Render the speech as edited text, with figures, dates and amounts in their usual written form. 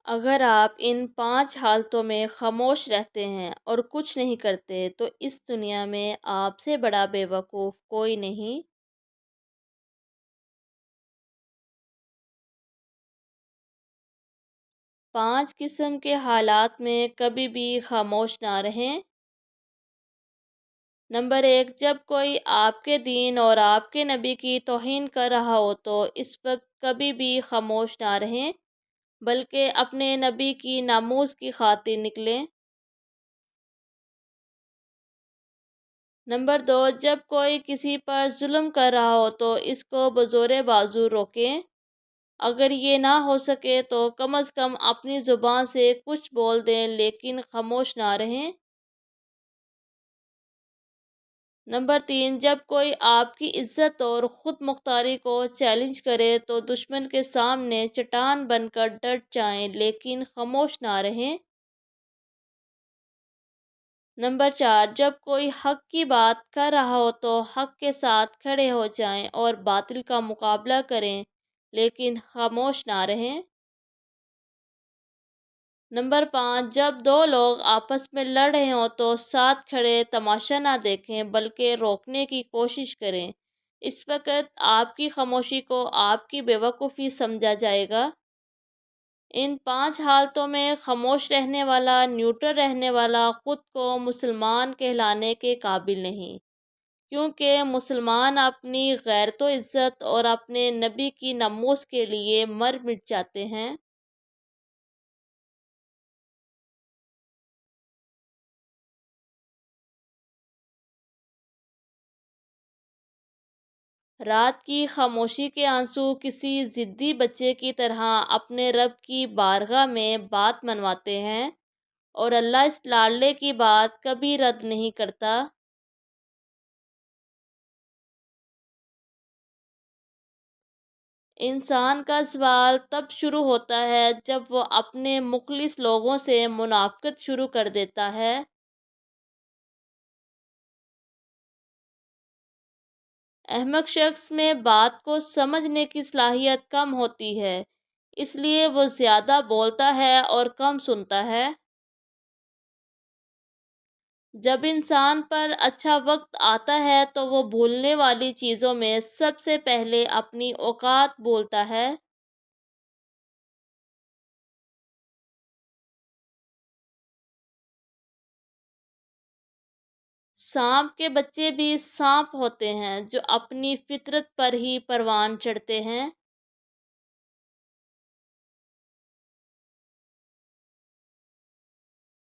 اگر آپ ان 5 حالتوں میں خاموش رہتے ہیں اور کچھ نہیں کرتے تو اس دنیا میں آپ سے بڑا بیوقوف کوئی نہیں۔ 5 قسم کے حالات میں کبھی بھی خاموش نہ رہیں۔ نمبر 1، جب کوئی آپ کے دین اور آپ کے نبی کی توہین کر رہا ہو تو اس وقت کبھی بھی خاموش نہ رہیں، بلکہ اپنے نبی کی ناموس کی خاطر نکلیں۔ نمبر 2، جب کوئی کسی پر ظلم کر رہا ہو تو اس کو بزور بازو روکیں۔ اگر یہ نہ ہو سکے تو کم از کم اپنی زبان سے کچھ بول دیں لیکن خاموش نہ رہیں۔ نمبر 3، جب کوئی آپ کی عزت اور خود مختاری کو چیلنج کرے تو دشمن کے سامنے چٹان بن کر ڈٹ جائیں لیکن خاموش نہ رہیں۔ نمبر 4، جب کوئی حق کی بات کر رہا ہو تو حق کے ساتھ کھڑے ہو جائیں اور باطل کا مقابلہ کریں لیکن خاموش نہ رہیں۔ نمبر 5، جب دو لوگ آپس میں لڑ رہے ہوں تو ساتھ کھڑے تماشا نہ دیکھیں بلکہ روکنے کی کوشش کریں۔ اس وقت آپ کی خاموشی کو آپ کی بیوقوفی سمجھا جائے گا۔ ان 5 حالتوں میں خاموش رہنے والا، نیوٹرل رہنے والا خود کو مسلمان کہلانے کے قابل نہیں، کیونکہ مسلمان اپنی غیرت و عزت اور اپنے نبی کی ناموس کے لیے مر مٹ جاتے ہیں۔ رات کی خاموشی کے آنسو کسی ضدی بچے کی طرح اپنے رب کی بارگاہ میں بات منواتے ہیں اور اللہ اس لاڈلے کی بات کبھی رد نہیں کرتا۔ انسان کا زوال تب شروع ہوتا ہے جب وہ اپنے مخلص لوگوں سے منافقت شروع کر دیتا ہے۔ احمق شخص میں بات کو سمجھنے کی صلاحیت کم ہوتی ہے، اس لیے وہ زیادہ بولتا ہے اور کم سنتا ہے۔ جب انسان پر اچھا وقت آتا ہے تو وہ بھولنے والی چیزوں میں سب سے پہلے اپنی اوقات بھولتا ہے۔ سانپ کے بچے بھی سانپ ہوتے ہیں جو اپنی فطرت پر ہی پروان چڑھتے ہیں۔